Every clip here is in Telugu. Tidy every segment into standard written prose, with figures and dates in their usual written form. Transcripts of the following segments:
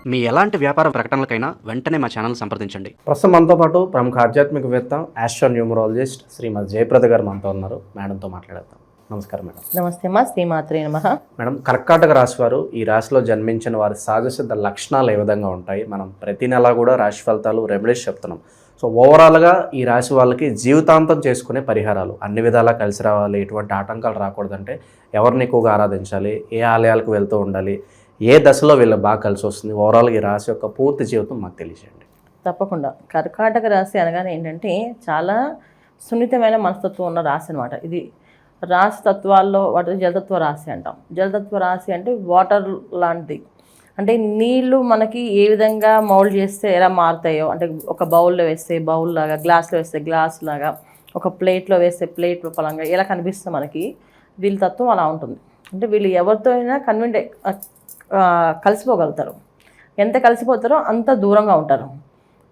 మీ ఎలాంటి వ్యాపార ప్రకటనలకైనా వెంటనే మా ఛానల్ సంప్రదించండి. ప్రస్తుతం మనతో పాటు ప్రముఖ ఆధ్యాత్మికవేత్త ఆస్ట్రోన్యూమరాలజిస్ట్ శ్రీమతి జయప్రద గారు మనతో ఉన్నారు. మేడంతో మాట్లాడతాం. నమస్కారం మేడం. నమస్తే అమ్మా, శ్రీమాత్రే నమః. మేడం, కర్కాటక రాశి వారు ఈ రాశిలో జన్మించిన వారి సహజసిద్ధ లక్షణాలు ఏ విధంగా ఉంటాయి? మనం ప్రతి నెల కూడా రాశి ఫలితాలు రెమెడీస్ చెప్తున్నాం. సో ఓవరాల్గా ఈ రాశి వాళ్ళకి జీవితాంతం చేసుకునే పరిహారాలు అన్ని విధాలా కలిసి రావాలి, ఎటువంటి ఆటంకాలు రాకూడదంటే ఎవరిని ఎక్కువగా ఆరాధించాలి, ఏ ఆలయాలకు వెళ్తూ ఉండాలి, ఏ దశలో వీళ్ళకి బాగా కలిసి వస్తుంది, ఓవరాల్గా ఈ రాశి యొక్క పూర్తి జీవితం మాకు తెలియజేయండి. తప్పకుండా. కర్కాటక రాశి అనగానే ఏంటంటే చాలా సున్నితమైన మనస్తత్వం ఉన్న రాశి అనమాట. ఇది రాశి తత్వాల్లో వాటి జలతత్వ రాశి అంటాం. జలతత్వ రాశి అంటే వాటర్ లాంటిది. అంటే నీళ్లు మనకి ఏ విధంగా మౌల్డ్ చేస్తే ఎలా మారుతాయో, అంటే ఒక బౌల్లో వేస్తే బౌల్ లాగా, గ్లాస్లో వేస్తే గ్లాస్ లాగా, ఒక ప్లేట్లో వేస్తే ప్లేట్ పలంగా ఎలా కనిపిస్తుంది మనకి, వీళ్ళ తత్వం అలా ఉంటుంది. అంటే వీళ్ళు ఎవరితో అయినా కలిసిపోగలుగుతారు. ఎంత కలిసిపోతారో అంత దూరంగా ఉంటారు.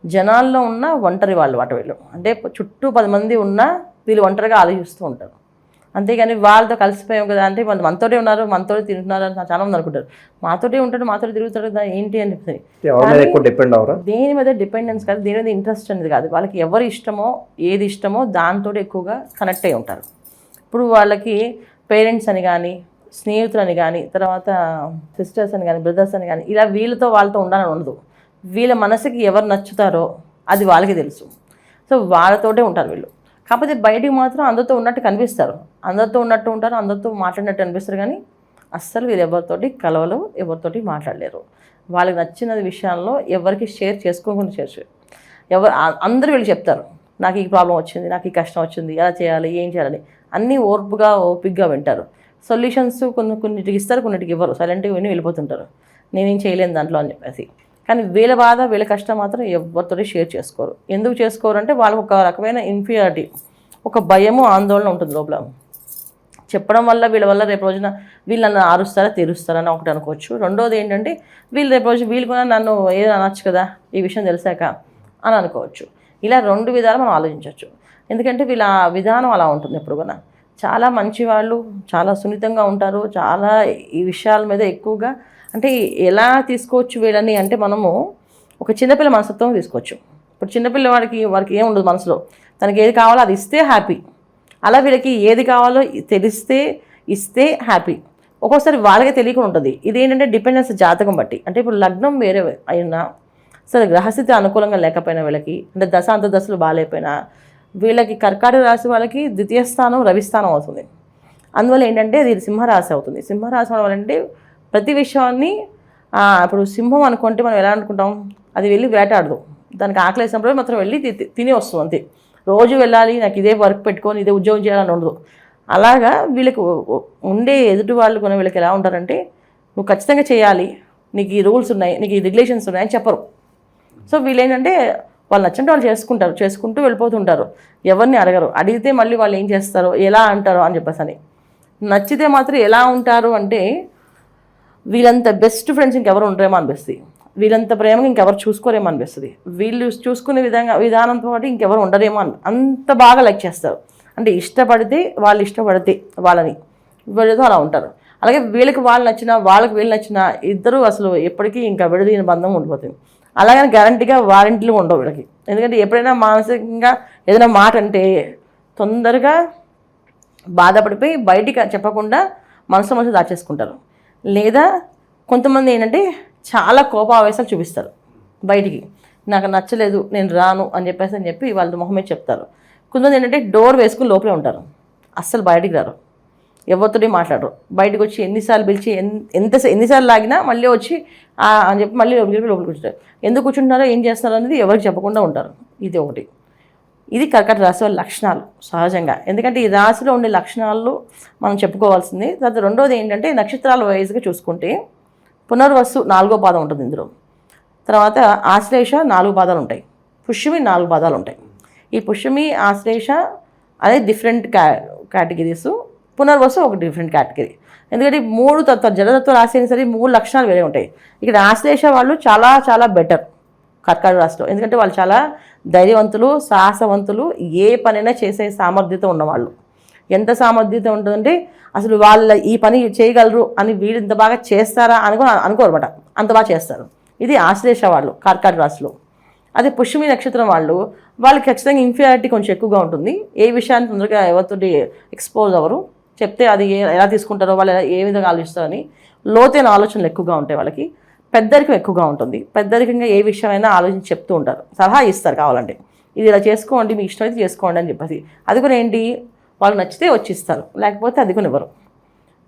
జనాల్లో ఉన్న ఒంటరి వాళ్ళు వాటి వీళ్ళు. అంటే చుట్టూ 10 మంది ఉన్నా వీళ్ళు ఒంటరిగా ఆలోచిస్తూ ఉంటారు. అంతేగాని వాళ్ళతో కలిసిపోయాం కదా అంటే వాళ్ళు మనతోటే ఉన్నారు, మనతోటే తింటున్నారు అని చాలా మంది అనుకుంటారు. మాతోటే ఉంటాడు, మాతోటే తిరుగుతాడు కదా ఏంటి అని చెప్పి. దేని మీద డిపెండెన్స్ కాదు, దేని మీద ఇంట్రెస్ట్ అనేది కాదు. వాళ్ళకి ఎవరు ఇష్టమో, ఏది ఇష్టమో దాంతో ఎక్కువగా కనెక్ట్ అయి ఉంటారు. ఇప్పుడు వాళ్ళకి పేరెంట్స్ అని కానీ, స్నేహితులని కానీ, తర్వాత సిస్టర్స్ అని కానీ, బ్రదర్స్ అని కానీ, ఇలా వీళ్ళతో వాళ్ళతో ఉండాలని ఉండదు. వీళ్ళ మనసుకి ఎవరు నచ్చుతారో అది వాళ్ళకి తెలుసు. సో వాళ్ళతోటే ఉంటారు వీళ్ళు. కాకపోతే బయటికి మాత్రం అందరితో ఉన్నట్టు కనిపిస్తారు, అందరితో ఉన్నట్టు ఉంటారు, అందరితో మాట్లాడినట్టు అనిపిస్తారు. కానీ అస్సలు వీళ్ళు ఎవరితోటి కలవలు, ఎవరితోటి మాట్లాడలేరు. వాళ్ళకి నచ్చిన విషయాల్లో ఎవరికి షేర్ చేసుకోకుండా అందరూ వీళ్ళు చెప్తారు, నాకు ఈ ప్రాబ్లం వచ్చింది, నాకు ఈ కష్టం వచ్చింది, ఎలా చేయాలి, ఏం చేయాలని అన్నీ ఓపికగా వింటారు. సొల్యూషన్స్ కొన్నిటికి ఇస్తారు, కొన్నిటికి ఇవ్వరు. సైలెంట్గా విని వెళ్ళిపోతుంటారు, నేనేం చేయలేను దాంట్లో అని చెప్పేసి. కానీ వీళ్ళ బాధ, వీళ్ళ కష్టం మాత్రం ఎవరితో షేర్ చేసుకోరు. ఎందుకు చేసుకోరు అంటే వాళ్ళకు ఒక రకమైన ఇన్ఫీరియారిటీ, ఒక భయము, ఆందోళన ఉంటుంది లోపల. చెప్పడం వల్ల వీళ్ళ వల్ల రేపు రోజున వీళ్ళు నన్ను ఆరుస్తారా, తీరుస్తారని ఒకటి అనుకోవచ్చు. రెండోది ఏంటంటే వీళ్ళు రేపు రోజు వీళ్ళు కూడా నన్ను ఏదో అనొచ్చు కదా ఈ విషయం తెలిసాక అని అనుకోవచ్చు. ఇలా 2 విధాలు మనం ఆలోచించవచ్చు. ఎందుకంటే వీళ్ళ విధానం అలా ఉంటుంది. ఎప్పుడు కూడా చాలా మంచివాళ్ళు, చాలా సున్నితంగా ఉంటారు. చాలా ఈ విషయాల మీద ఎక్కువగా అంటే ఎలా తీసుకోవచ్చు వీళ్ళని అంటే మనము ఒక చిన్నపిల్ల మనస్తత్వం తీసుకోవచ్చు. ఇప్పుడు చిన్నపిల్ల వారికి ఏం ఉండదు మనసులో, తనకి ఏది కావాలో అది ఇస్తే హ్యాపీ. అలా వీళ్ళకి ఏది కావాలో తెలిస్తే ఇస్తే హ్యాపీ. ఒక్కోసారి వాళ్ళకే తెలియకుండా ఉంటుంది. ఇదేంటంటే డిపెండెన్స్ జాతకం బట్టి. అంటే ఇప్పుడు లగ్నం వేరే అయినా సరే, గ్రహస్థితి అనుకూలంగా లేకపోయినా వీళ్ళకి, అంటే దశలు బాగాలేకపోయినా వీళ్ళకి కర్కాటక రాశి వాళ్ళకి ద్వితీయ స్థానం రవిస్థానం అవుతుంది. అందువల్ల ఏంటంటే అది సింహరాశి అవుతుంది. సింహరాశి వాళ్ళంటే ప్రతి విషయాన్ని ఇప్పుడు సింహం అనుకుంటే మనం ఎలా అనుకుంటాం, అది వెళ్ళి వేటాడదు, దానికి ఆకలి వేసినప్పుడు మాత్రం వెళ్ళి తిని వస్తుంది అంతే. రోజు వెళ్ళాలి, నాకు ఇదే వర్క్ పెట్టుకొని ఇదే ఉద్యోగం చేయాలని ఉండదు. అలాగా వీళ్ళకి ఉండే ఎదుటి వాళ్ళు కొన్ని వీళ్ళకి ఎలా ఉంటారంటే నువ్వు ఖచ్చితంగా చేయాలి, నీకు ఈ రూల్స్ ఉన్నాయి, నీకు ఈ రెగ్యులేషన్స్ ఉన్నాయి అని చెప్పరు. సో వీళ్ళు ఏంటంటే వాళ్ళు నచ్చినట్టు వాళ్ళు చేసుకుంటూ వెళ్ళిపోతుంటారు. ఎవరిని అడగరు. అడిగితే మళ్ళీ వాళ్ళు ఏం చేస్తారో, ఎలా అంటారో అని చెప్పేసి అని. నచ్చితే మాత్రం ఎలా ఉంటారు అంటే వీళ్ళంత బెస్ట్ ఫ్రెండ్స్ ఇంకెవరు ఉండరేమో అనిపిస్తుంది, వీళ్ళంత ప్రేమగా ఇంకెవరు చూసుకోరేమో అనిపిస్తుంది, వీళ్ళు చూసుకునే విధానంతో పాటు ఇంకెవరు ఉండరేమో అంత బాగా లైక్ చేస్తారు. అంటే ఇష్టపడితే వాళ్ళని వీళ్ళతో అలా ఉంటారు. అలాగే వీళ్ళకి వాళ్ళు నచ్చినా, వాళ్ళకి వీళ్ళు నచ్చినా ఇద్దరు అసలు ఎప్పటికీ ఇంకా విడదీని బంధం ఉండిపోతుంది. అలాగని గ్యారంటీగా వారంటీలు ఉండవు వీళ్ళకి. ఎందుకంటే ఎప్పుడైనా మానసికంగా ఏదైనా మాట అంటే తొందరగా బాధపడిపోయి బయటికి చెప్పకుండా మనసు దాచేసుకుంటారు. లేదా కొంతమంది ఏంటంటే చాలా కోపావేశాలు చూపిస్తారు బయటికి, నాకు నచ్చలేదు నేను రాను అని చెప్పి వాళ్ళ మొహమే చెప్తారు. కొంతమంది ఏంటంటే డోర్ వేసుకుని లోపలే ఉంటారు, అస్సలు బయటికి రారు, ఎవరితోటి మాట్లాడరు. బయటకు వచ్చి ఎన్నిసార్లు పిలిచి ఎన్నిసార్లు లాగినా మళ్ళీ వచ్చి అని చెప్పి మళ్ళీ లోపలికి కూర్చుంటారు. ఎందుకు కూర్చుంటారో, ఏం చేస్తున్నారో అనేది ఎవరికి చెప్పకుండా ఉంటారు. ఇది ఒకటి. ఇది కర్కాటక రాశి వాళ్ళ లక్షణాలు సహజంగా. ఎందుకంటే ఈ రాశిలో ఉండే లక్షణాలు మనం చెప్పుకోవాల్సింది. తర్వాత రెండోది ఏంటంటే నక్షత్రాల వైజ్గా చూసుకుంటే పునర్వసు 4వ పాదం ఉంటుంది ఇందులో. తర్వాత ఆశ్లేష 4 పాదాలు ఉంటాయి, పుష్యమి 4 పాదాలు ఉంటాయి. ఈ పుష్యమి, ఆశ్లేష అనేది డిఫరెంట్ కేటగిరీస్, పునర్వసు ఒక డిఫరెంట్ కేటగిరీ. ఎందుకంటే 3 తత్వ జలతత్వ రాశి అయినా సరే 3 లక్షణాలు వేరే ఉంటాయి. ఇక్కడ ఆశ్లేష వాళ్ళు చాలా చాలా బెటర్ కర్కాటక రాశిలో. ఎందుకంటే వాళ్ళు చాలా ధైర్యవంతులు, సాహసవంతులు, ఏ పనైనా చేసే సామర్థ్యత ఉన్నవాళ్ళు. ఎంత సామర్థ్యత ఉంటుందంటే అసలు వాళ్ళ ఈ పని చేయగలరు అని వీళ్ళు ఇంత బాగా చేస్తారా అనుకోరమాట, అంత బాగా చేస్తారు. ఇది ఆశ్లేష వాళ్ళు కర్కాటక రాశిలో. అదే పుష్యమి నక్షత్రం వాళ్ళకి ఖచ్చితంగా ఇన్ఫీరియారిటీ కొంచెం ఎక్కువగా ఉంటుంది. ఏ విషయాన్ని తొందరగా ఎవరితోటి ఎక్స్పోజ్ అవ్వరు, చెప్తే అది ఎలా తీసుకుంటారో, వాళ్ళు ఏ విధంగా ఆలోచిస్తారని లోతైన ఆలోచనలు ఎక్కువగా ఉంటాయి వాళ్ళకి. పెద్దరికం ఎక్కువగా ఉంటుంది. పెద్దరికంగా ఏ విషయమైనా ఆలోచించి చెప్తూ ఉంటారు, సలహా ఇస్తారు కావాలంటే, ఇది ఇలా చేసుకోండి, మీ ఇష్టమైతే చేసుకోండి అని చెప్పేసి. అది కూడా ఏంటి, వాళ్ళు నచ్చితే వచ్చి ఇస్తారు, లేకపోతే అది కూడా ఇవ్వరు.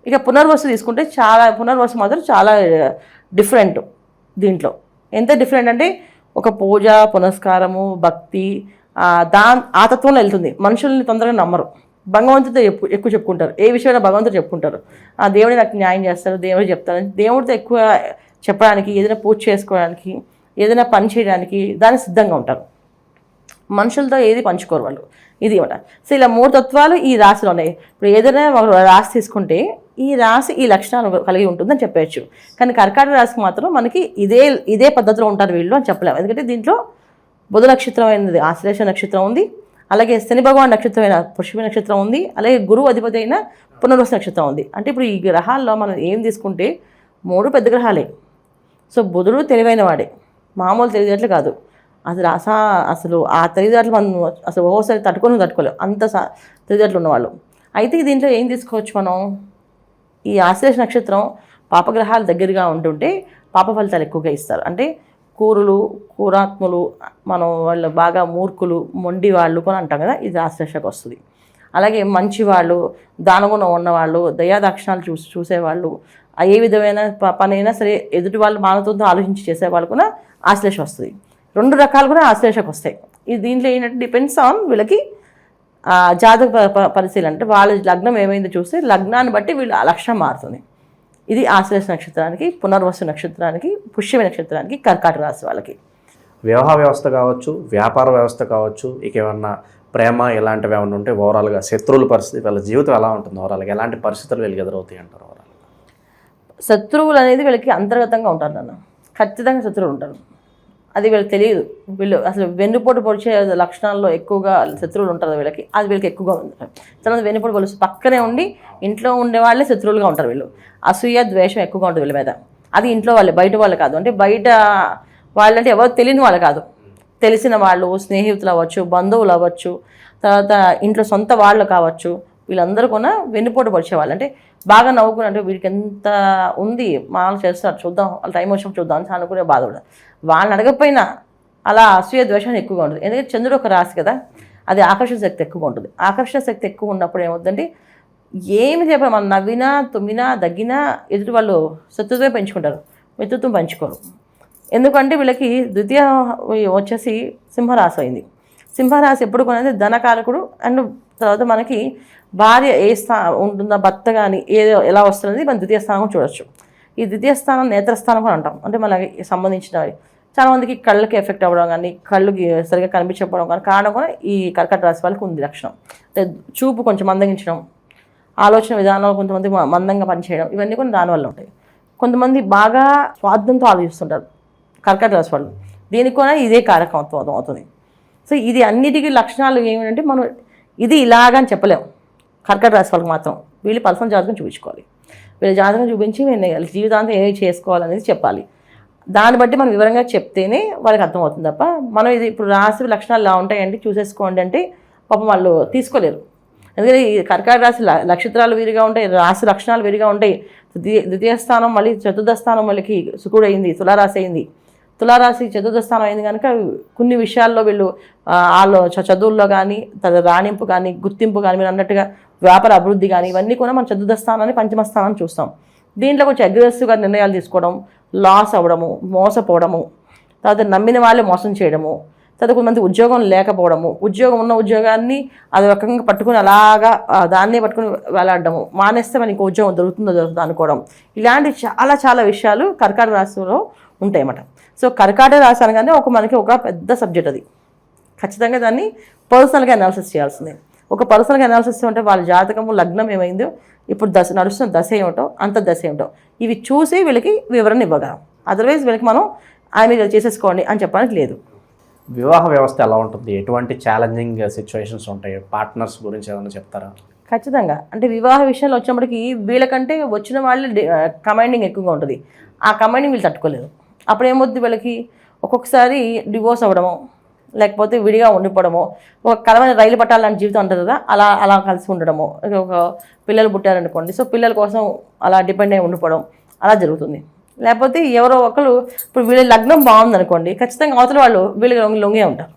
ఇక పునర్వసు తీసుకుంటే పునర్వసు మాత్రం చాలా డిఫరెంట్. దీంట్లో ఎంత డిఫరెంట్ అంటే ఒక పూజ పునస్కారము భక్తి ఆ తత్వంలో వెళ్తుంది. మనుషుల్ని తొందరగా నమ్మరు, భగవంతుడితో ఎక్కువ చెప్పుకుంటారు. ఏ విషయమైనా భగవంతుడు చెప్పుకుంటారు, ఆ దేవుడే నాకు న్యాయం చేస్తారు, దేవుడు చెప్తారు. దేవుడితో ఎక్కువ చెప్పడానికి, ఏదైనా పూజ చేసుకోవడానికి, ఏదైనా పని చేయడానికి దానికి సిద్ధంగా ఉంటారు. మనుషులతో ఏది పంచుకోరు వాళ్ళు. ఇది ఇవ్వట. సో ఇలా 3 తత్వాలు ఈ రాశిలో ఉన్నాయి. ఇప్పుడు ఏదైనా ఒక రాశి తీసుకుంటే ఈ రాశి ఈ లక్షణాలు కలిగి ఉంటుందని చెప్పవచ్చు. కానీ కర్కాటక రాశికి మాత్రం మనకి ఇదే పద్ధతిలో ఉంటారు వీళ్ళు అని చెప్పలేము. ఎందుకంటే దీంట్లో బుధ నక్షత్రమైనది ఆశ్లేష నక్షత్రం ఉంది, అలాగే శని భగవాన్ నక్షత్రమైన పుష్యమి నక్షత్రం ఉంది, అలాగే గురువు అధిపతి అయిన పునర్వసు నక్షత్రం ఉంది. అంటే ఇప్పుడు ఈ గ్రహాల్లో మనం ఏం తీసుకుంటే 3 పెద్ద గ్రహాలే. సో బుధుడు తెలివైన వాడే, మామూలు తెలివితేటలు కాదు. అసలు ఆ తెలివితేటలు మనం అసలు ఓసారి తట్టుకోలేము, అంత తెలివితేటలు ఉన్నవాళ్ళు. అయితే దీంట్లో ఏం తీసుకోవచ్చు మనం, ఈ ఆశ్లేష నక్షత్రం పాపగ్రహాలు దగ్గరగా ఉంటుంటే పాప ఫలితాలు ఎక్కువగా ఇస్తారు. అంటే కూరాత్ములు, మనం వాళ్ళు బాగా మూర్ఖులు, మొండి వాళ్ళు కూడా అంటాం కదా, ఇది ఆశ్లేషకు వస్తుంది. అలాగే మంచివాళ్ళు, దానగుణం ఉన్నవాళ్ళు, దయాదాక్షిణాలు చూసేవాళ్ళు, ఏ విధమైన పనైనా సరే ఎదుటి వాళ్ళు మానవత్వంతో ఆలోచించి చేసేవాళ్ళు కూడా ఆశ్లేష వస్తుంది. 2 రకాలు కూడా ఆశ్లేషకు వస్తాయి. ఇది దీంట్లో ఏంటంటే డిపెండ్స్ ఆన్ వీళ్ళకి జాతక పరిశీలన, అంటే వాళ్ళ లగ్నం ఏమైందో చూస్తే లగ్నాన్ని బట్టి వీళ్ళ లక్షణం మారుతుంది. ఇది ఆశ్లేష నక్షత్రానికి, పునర్వసు నక్షత్రానికి, పుష్యమి నక్షత్రానికి, కర్కాటక రాశి వాళ్ళకి. వివాహ వ్యవస్థ కావచ్చు, వ్యాపార వ్యవస్థ కావచ్చు, ఇక ఏమన్నా ప్రేమ ఇలాంటివి ఏమన్నా ఉంటే ఓవరాల్గా శత్రువుల పరిస్థితి, వాళ్ళ జీవితం ఎలా ఉంటుంది, ఓవరాల్గా ఎలాంటి పరిస్థితులు వీళ్ళకి ఎదురవుతాయి అంటారు? ఓవరాల్ శత్రువులు అనేది వీళ్ళకి అంతర్గతంగా ఉంటారు నాన్న, ఖచ్చితంగా శత్రువులు ఉంటారు. అది వీళ్ళకి తెలియదు. వీళ్ళు అసలు వెన్నుపోటు పొడిచే లక్షణాల్లో ఎక్కువగా శత్రువులు ఉంటారు వీళ్ళకి. అది వీళ్ళకి ఎక్కువగా ఉంటుంది. చాలా వెన్నుపోటు పొలుసు పక్కనే ఉండి ఇంట్లో ఉండే వాళ్ళే శత్రువులుగా ఉంటారు వీళ్ళు. అసూయ ద్వేషం ఎక్కువగా ఉంటుంది వీళ్ళ మీద. అది ఇంట్లో వాళ్ళే, బయట వాళ్ళు కాదు. అంటే బయట వాళ్ళంటే ఎవరు తెలియని వాళ్ళు కాదు, తెలిసిన వాళ్ళు, స్నేహితులు అవ్వచ్చు, బంధువులు అవ్వచ్చు, తర్వాత ఇంట్లో సొంత వాళ్ళు కావచ్చు, వీళ్ళందరూ కూడా వెన్నుపోటు పొడిచేవాళ్ళు. అంటే బాగా నవ్వుకుని, అంటే వీడికి ఎంత ఉంది, మామూలు చేస్తారు, చూద్దాం, వాళ్ళ టైం వచ్చినప్పుడు చూద్దాం అని అనుకునే బాధ కూడా. వాళ్ళని అడగకపోయినా అలా అసూయ ద్వేషాన్ని ఎక్కువగా ఉంటుంది. ఎందుకంటే చంద్రుడు ఒక రాశి కదా, అది ఆకర్షణ శక్తి ఎక్కువగా ఉంటుంది. ఆకర్షణ శక్తి ఎక్కువ ఉన్నప్పుడు ఏమవుతుందంటే ఏమి చెప్పాలి, మనం నవ్వినా తుమ్మినా దగ్గినా ఎదుటి వాళ్ళు శత్రుత్వమే పెంచుకుంటారు, మిత్రుత్వం పంచుకోరు. ఎందుకంటే వీళ్ళకి ద్వితీయ వచ్చేసి సింహరాశి అయింది. సింహరాశి ఎప్పుడు కొనేది ధనకారకుడు. అండ్ తర్వాత మనకి భార్య ఏ ఉంటుందా, భర్త కానీ ఎలా వస్తున్నది మన ద్వితీయ స్థానం చూడొచ్చు. ఈ ద్వితీయ స్థానం నేత్రస్థానం కూడా అంటాం. అంటే మనకి సంబంధించినవి చాలామందికి కళ్ళకి ఎఫెక్ట్ అవ్వడం కానీ, కళ్ళుకి సరిగ్గా కనిపించకపోవడం కానీ కారణం కూడా ఈ కర్కాటక రాశి వాళ్ళకి ఉంది లక్షణం. అంటే చూపు కొంచెం మందగించడం, ఆలోచన విధానాలు కొంతమంది మందంగా పనిచేయడం, ఇవన్నీ కూడా దానివల్ల ఉంటాయి. కొంతమంది బాగా స్వార్థంతో ఆలోచిస్తుంటారు కర్కాటక రాశి వాళ్ళు, దీనికి కూడా ఇదే కారకత్వం అవుతుంది. సో ఇది అన్నిటికీ లక్షణాలు ఏమిటంటే మనం ఇది ఇలాగని చెప్పలేము. కర్కాటక రాశి వాళ్ళకి మాత్రం వీళ్ళు పర్సనల్ జాతకం చూపించుకోవాలి. వీళ్ళ జాతకం చూపించి వీళ్ళ జీవితాంతం ఏమి చేసుకోవాలనేది చెప్పాలి. దాన్ని బట్టి మనం వివరంగా చెప్తేనే వాళ్ళకి అర్థమవుతుంది తప్ప మనం ఇది ఇప్పుడు రాశి లక్షణాలు ఇలా ఉంటాయండి చూసేసుకోండి అంటే పాపం వాళ్ళు తీసుకోలేరు. ఎందుకంటే ఈ కర్కాటక రాశి నక్షత్రాలు వీరిగా ఉంటాయి, రాశి లక్షణాలు వీరిగా ఉంటాయి. ద్వితీయ స్థానం మళ్ళీ చతుర్థ స్థానం వాళ్ళకి శుక్రుడు అయింది, తులారాశి అయింది. తులారాశి చతుర్థ స్థానం అయింది కనుక కొన్ని విషయాల్లో వీళ్ళు వాళ్ళు చదువుల్లో కానీ, రాణింపు కానీ, గుర్తింపు కానీ, మీరు అన్నట్టుగా వ్యాపార అభివృద్ధి కానీ, ఇవన్నీ కూడా మనం చతుర్థ స్థానాన్ని పంచమ స్థానాన్ని చూస్తాం. దీంట్లో కొంచెం అగ్రెసివ్గా నిర్ణయాలు తీసుకోవడం, లాస్ అవ్వడము, మోసపోవడము, తర్వాత నమ్మిన వాళ్ళే మోసం చేయడము, తర్వాత కొంతమంది ఉద్యోగం లేకపోవడము, ఉద్యోగం ఉన్న ఉద్యోగాన్ని అది రకంగా పట్టుకుని అలాగా దాన్నే పట్టుకుని వేలాడడము, మానేస్తే మనకి ఉద్యోగం దొరుకుతుందో అనుకోవడం, ఇలాంటి చాలా చాలా విషయాలు కర్కాటక రాశిలో ఉంటాయన్నమాట. సో కర్కాటక రాశి అనగానే మనకి ఒక పెద్ద సబ్జెక్ట్, అది ఖచ్చితంగా దాన్ని పర్సనల్గా అనాలిసిస్ చేయాల్సిందే. ఒక పర్సనల్గా అనాలిసిస్ అంటే వాళ్ళ జాతకము లగ్నం ఏమైందో, ఇప్పుడు నడుస్తున్న దశ ఏమిటో, అంత దశ ఏమిటో, ఇవి చూసి వీళ్ళకి వివరణ ఇవ్వగలం. అదర్వైజ్ వీళ్ళకి మనం మీరు చేసేసుకోండి అని చెప్పడానికి లేదు. వివాహ వ్యవస్థ ఎలా ఉంటుంది, ఎటువంటి ఛాలెంజింగ్ సిచ్యువేషన్స్ ఉంటాయి, పార్ట్నర్స్ గురించి ఏమైనా చెప్తారా? ఖచ్చితంగా. అంటే వివాహ విషయంలో వచ్చినప్పటికీ వీళ్ళకంటే వచ్చిన వాళ్ళు కమాండింగ్ ఎక్కువగా ఉంటుంది. ఆ కమాండింగ్ వీళ్ళు తట్టుకోలేరు. అప్పుడు ఏమవుద్ది వీళ్ళకి ఒక్కొక్కసారి డివోర్స్ అవ్వడము, లేకపోతే విడిగా ఉండిపోవడము, ఒక కలమైన రైలు పట్టాలని జీవితం అంటారు కదా, అలా అలా కలిసి ఉండడము. ఒక పిల్లలు పుట్టారనుకోండి, సో పిల్లల కోసం అలా డిపెండ్ అయి ఉండిపోవడం అలా జరుగుతుంది. లేకపోతే ఎవరో ఒకరు ఇప్పుడు వీళ్ళ లగ్నం బాగుందనుకోండి, ఖచ్చితంగా అవతల వాళ్ళు వీళ్ళకి లొంగే ఉంటారు,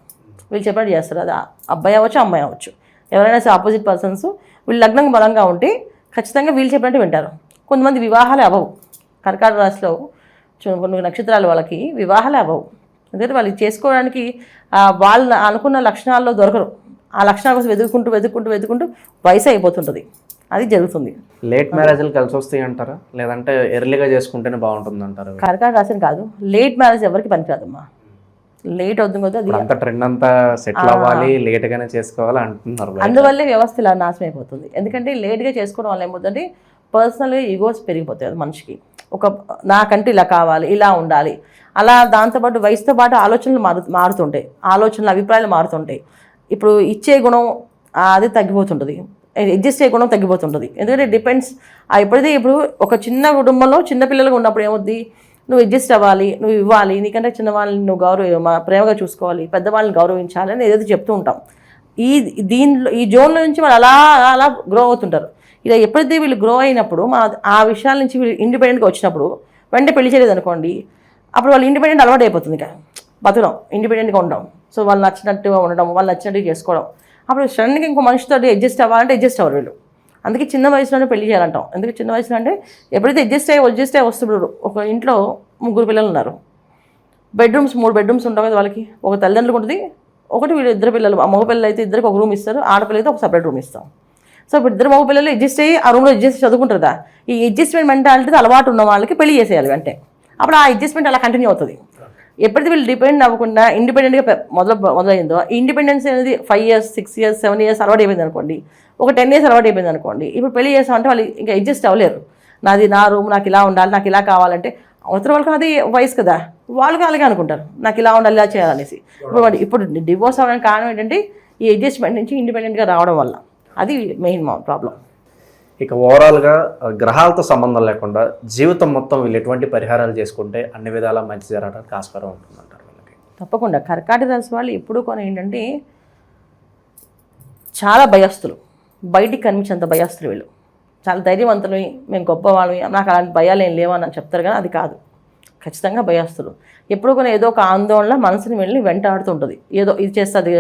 వీళ్ళు చెప్పినట్టు చేస్తారు. అది అబ్బాయి అవ్వచ్చు అమ్మాయి అవ్వచ్చు, ఎవరైనా సరే ఆపోజిట్ పర్సన్స్ వీళ్ళ లగ్నం బలంగా ఉంటే ఖచ్చితంగా వీళ్ళు చెప్పినట్టు వింటారు. కొంతమంది వివాహాలే అవ్వవు. కర్కాటక రాశిలో కొన్ని నక్షత్రాలు వాళ్ళకి వివాహాలే అవ్వవు. ఎందుకంటే వాళ్ళకి చేసుకోవడానికి వాళ్ళు అనుకున్న లక్షణాల్లో దొరకరు. ఆ లక్షణాల కోసం వెతుక్కుంటూ వయసు అయిపోతుంటుంది. అది జరుగుతుంది. లేట్ మ్యారేజ్లు కలిసి వస్తాయి అంటారా, లేదంటే ఎర్లీగా చేసుకుంటేనే బాగుంటుంది అంటారు? కర్కాటక రాశి కాదు, లేట్ మ్యారేజ్ ఎవరికి పనికిరాదమ్మా. లేట్ అవుతుంది కదా, అది అంత ట్రెండ్ అంతా సెటిల్ అవ్వాలి, లేట్ గానే చేసుకోవాలి అంటున్నారు. అందువల్లే వ్యవస్థ ఇలా నాశనం అయిపోతుంది. ఎందుకంటే లేట్గా చేసుకోవడం వల్ల ఏమవుతుందంటే పర్సనల్గా ఈగోస్ పెరిగిపోతాయి. అది మనిషికి నాకంటూ ఇలా కావాలి, ఇలా ఉండాలి, అలా దాంతోపాటు వయసుతో పాటు ఆలోచనలు మారుతుంటాయి, ఆలోచనలు అభిప్రాయాలు మారుతుంటాయి. ఇప్పుడు ఇచ్చే గుణం అది తగ్గిపోతుంటుంది, అడ్జస్ట్ అయ్యే గుణం తగ్గిపోతుంటుంది. ఎందుకంటే డిపెండ్స్ ఎప్పుడైతే ఇప్పుడు ఒక చిన్న కుటుంబంలో చిన్న పిల్లలుగా ఉన్నప్పుడు ఏమవుద్ది, నువ్వు అడ్జస్ట్ అవ్వాలి, నువ్వు ఇవ్వాలి, నీకంటే చిన్నవాళ్ళని నువ్వు ప్రేమగా చూసుకోవాలి, పెద్దవాళ్ళని గౌరవించాలి అని ఏదైతే చెప్తూ ఉంటాం. ఈ జోన్లో నుంచి వాళ్ళు అలా అలా గ్రో అవుతుంటారు. ఇలా ఎప్పుడైతే వీళ్ళు గ్రో అయినప్పుడు ఆ విషయాల నుంచి వీళ్ళు ఇండిపెండెంట్గా వచ్చినప్పుడు వెంటనే పెళ్లి చేయలేదు అనుకోండి, అప్పుడు వాళ్ళు ఇండిపెండెంట్ అలవాటు అయిపోతుంది. ఇక బతుకం ఇండిపెండెంట్గా ఉండడం, సో వాళ్ళు నచ్చినట్టుగా ఉండడం, వాళ్ళు నచ్చినట్టు చేసుకోవడం. అప్పుడు సడన్గా ఇంకో మనిషితో అడ్జస్ట్ అవ్వాలంటే అడ్జస్ట్ అవ్వరు వీళ్ళు. అందుకే చిన్న వయసులోనే పెళ్లి చేయాలంటాం. ఎందుకు చిన్న వయసులో అంటే ఎప్పుడైతే అడ్జస్ట్ అయ్యి వస్తున్నారు. ఒక ఇంట్లో 3 పిల్లలు ఉన్నారు, 3 బెడ్రూమ్స్ ఉండవు కదా వాళ్ళకి. ఒక తల్లిదండ్రులకు ఉంటుంది, ఒకటి వీళ్ళు 2 పిల్లలు, మగ పిల్లలు అయితే 2కి ఒక రూమ్ ఇస్తారు, ఆడపిల్ల అయితే ఒక సపరేట్ రూమ్ ఇస్తాం. సో ఇప్పుడు 2 మగ పిల్లలు అడ్జస్ట్ అయ్యి ఆ రూమ్లో అడ్జస్ట్ చదువుకుంటారు కదా. ఈ అడ్జస్ట్మెంట్ మెంటాలిటీ అలవాటు ఉన్న వాళ్ళకి పెళ్లి చేసేయాలి అంటే, అప్పుడు ఆ అడ్జస్ట్మెంట్ అలా కంటిన్యూ అవుతుంది. ఎప్పుడైతే వీళ్ళు డిపెండ్ అవ్వకుండా ఇండిపెండెంట్గా మొదలైందో, ఈ ఇండిపెండెన్స్ అనేది 5 years 6 years 7 years అలవాటు అయిపోయింది అనుకోండి, ఒక 10 years అలవాటు అయిపోయింది అనుకోండి, ఇప్పుడు పెళ్లి చేస్తామంటే వాళ్ళు ఇంకా అడ్జస్ట్ అవ్వలేరు. నా రూమ్ నాకు ఇలా ఉండాలి, నాకు ఇలా కావాలంటే అవతల వాళ్ళకి అది వయసు కదా, వాళ్ళకి అలాగే అనుకుంటారు, నాకు ఇలా ఉండాలి, ఇలా చేయాలనేసి. ఇప్పుడు డివోర్స్ అవ్వడానికి కారణం ఏంటంటే ఈ అడ్జస్ట్మెంట్ నుంచి ఇండిపెండెంట్గా రావడం వల్ల. అది మెయిన్ ప్రాబ్లం. ఇక ఓవరాల్గా గ్రహాలతో సంబంధం లేకుండా జీవితం మొత్తం వీళ్ళు ఎటువంటి పరిహారాలు చేసుకుంటే అన్ని విధాలా మంచి జరగడానికి ఆస్కారం ఉంటుందంటారు వీళ్ళకి? తప్పకుండా కర్కాటక రాశి వాళ్ళు ఎప్పుడూ ఏంటంటే చాలా భయస్తులు, బయటికి కనిపించేంత భయస్తులు వీళ్ళు. చాలా ధైర్యవంతులు, మేము గొప్పవాళ్ళం, నాకు అలాంటి భయాలు ఏం లేవని చెప్తారు కానీ అది కాదు. ఖచ్చితంగా భయస్తులు. ఎప్పుడు ఏదో ఒక ఆందోళన మనసుని వెళ్ళి వెంటాడుతుంటుంది. ఏదో ఇది చేస్తే అది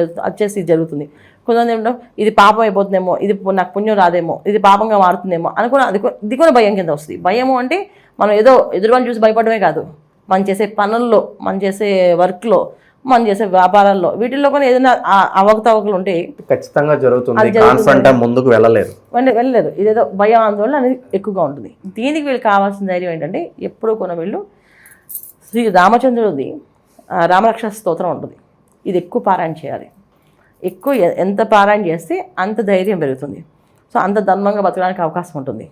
చేస్తే ఇది జరుగుతుంది. కొంతమంది ఏమిటో ఇది పాపం అయిపోతుందేమో, ఇది నాకు పుణ్యం రాదేమో, ఇది పాపంగా మారుతుందేమో అనుకుని ఇది కూడా భయం కింద వస్తుంది. భయము అంటే మనం ఏదో ఎదురువాళ్ళు చూసి భయపడమే కాదు, మనం చేసే పనుల్లో, మనం చేసే వర్క్లో, మనం చేసే వ్యాపారాల్లో, వీటిల్లో కూడా ఏదైనా అవకతవకలు ఉంటే ఖచ్చితంగా జరుగుతుంది. ముందుకు వెళ్ళలేరు. ఇదేదో భయం ఆందోళన అనేది ఎక్కువగా ఉంటుంది. దీనికి వీళ్ళు కావాల్సిన ధైర్యం ఏంటంటే ఎప్పుడూ వీళ్ళు శ్రీ రామచంద్రుడిది రామరక్ష స్తోత్రం ఉంటుంది, ఇది ఎక్కువ పారాయణ చేయాలి. ఎక్కువ ఎంత పారాయణ చేస్తే అంత ధైర్యం పెరుగుతుంది. సో అంత ధర్మంగా బతకడానికి అవకాశం ఉంటుంది.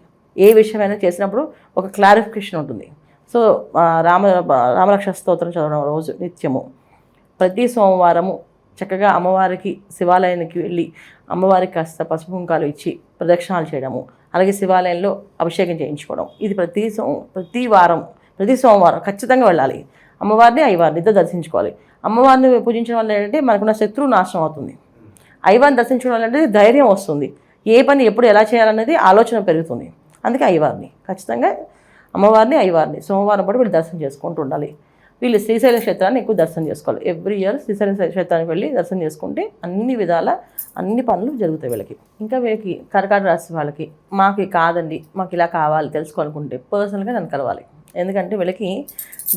ఏ విషయమైనా చేసినప్పుడు ఒక క్లారిఫికేషన్ ఉంటుంది. సో రామరక్ష స్తోత్రం చదవడం రోజు నిత్యము, ప్రతి సోమవారము చక్కగా అమ్మవారికి శివాలయానికి వెళ్ళి అమ్మవారికి కాస్త పసుపు కుంకాలు ఇచ్చి ప్రదక్షిణాలు చేయడము, అలాగే శివాలయంలో అభిషేకం చేయించుకోవడం. ఇది ప్రతి వారం ప్రతి సోమవారం ఖచ్చితంగా వెళ్ళాలి. అమ్మవారిని అయ్యవారిని ఇద్దరు దర్శించుకోవాలి. అమ్మవారిని పూజించడం వల్ల ఏంటంటే మనకున్న శత్రువు నాశనం అవుతుంది. అయ్యవారిని దర్శించడం వల్ల అంటే ధైర్యం వస్తుంది, ఏ పని ఎప్పుడు ఎలా చేయాలనేది ఆలోచన పెరుగుతుంది. అందుకే అయ్యవారిని ఖచ్చితంగా అమ్మవారిని అయ్యవారిని సోమవారం పాటు వీళ్ళు దర్శనం చేసుకుంటూ ఉండాలి. వీళ్ళు శ్రీశైల క్షేత్రాన్ని ఎక్కువ దర్శనం చేసుకోవాలి. ఎవ్రీ ఇయర్ శ్రీశైల క్షేత్రానికి వెళ్ళి దర్శనం చేసుకుంటే అన్ని విధాల అన్ని పనులు జరుగుతాయి వీళ్ళకి. ఇంకా వీళ్ళకి కర్కాటక రాశి వాళ్ళకి మాకు కాదండి, మాకు ఇలా కావాలి తెలుసుకోవాలనుకుంటే పర్సనల్గా నన్ను కలవాలి. ఎందుకంటే వీళ్ళకి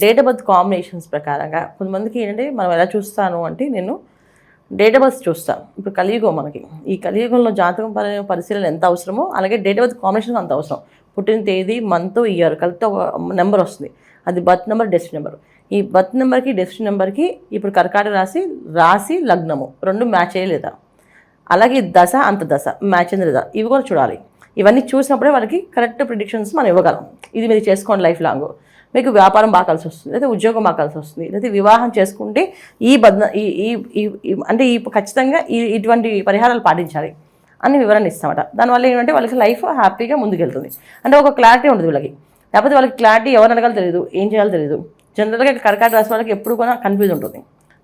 డేట్ ఆఫ్ బర్త్ కాంబినేషన్స్ ప్రకారంగా కొంతమందికి ఏంటంటే మనం ఎలా చూస్తాను అంటే నేను డేట్ ఆఫ్ బర్త్ చూస్తాను. ఇప్పుడు కలియుగం, మనకి ఈ కలియుగంలో జాతకం పరిశీలన ఎంత అవసరమో అలాగే డేట్ ఆఫ్ బర్త్ కాంబినేషన్ అంత అవసరం. పుట్టిన తేదీ, మంత్, ఇయర్ కలిపితే ఒక నెంబర్ వస్తుంది, అది బర్త్ నెంబర్, డెస్టినీ నెంబర్. ఈ బర్త్ నెంబర్కి డెస్టినీ నెంబర్కి ఇప్పుడు కర్కాటక రాశి లగ్నము 2 మ్యాచ్ అయ్యలేదా, అలాగే దశ అంతర్దశ మ్యాచ్ అయింది లేదా, ఇవి కూడా చూడాలి. ఇవన్నీ చూసినప్పుడే వాళ్ళకి కరెక్ట్ ప్రిడిక్షన్స్ మనం ఇవ్వగలం. ఇది మీరు చేసుకోండి లైఫ్ లాంగ్, మీకు వ్యాపారం బాగా కలిసి వస్తుంది, లేదా ఉద్యోగం బాగా కలిసి వస్తుంది, లేదా వివాహం చేసుకుంటే ఖచ్చితంగా ఇటువంటి పరిహారాలు పాటించాలి అని వివరణ ఇస్తామట. దానివల్ల ఏంటంటే వాళ్ళకి లైఫ్ హ్యాపీగా ముందుకెళ్తుంది. అంటే ఒక క్లారిటీ ఉంటుంది వీళ్ళకి. లేకపోతే వాళ్ళకి క్లారిటీ ఎవరు అడగాలో తెలియదు, ఏం చేయాలో తెలియదు, జనరల్గా కర్కాటక రాశి వాళ్ళకి ఎప్పుడు కూడా కన్ఫ్యూజ్ ఉంటుంది.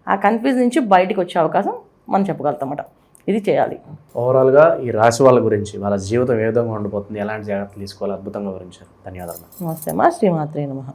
ఆ కన్ఫ్యూజ్ నుంచి బయటికి వచ్చే అవకాశం మనం చెప్పగలుగుతాం అన్నమాట. ఇది చేయాలి. ఓవరాల్గా ఈ రాశి వాళ్ళ గురించి, వాళ్ళ జీవితం ఏ విధంగా ఉండిపోతుంది, ఎలాంటి జాగ్రత్తలు తీసుకోవాలి, అద్భుతంగా వివరించారు. ధన్యవాదాలు. నమస్తే మా శ్రీమాత్రే నమః.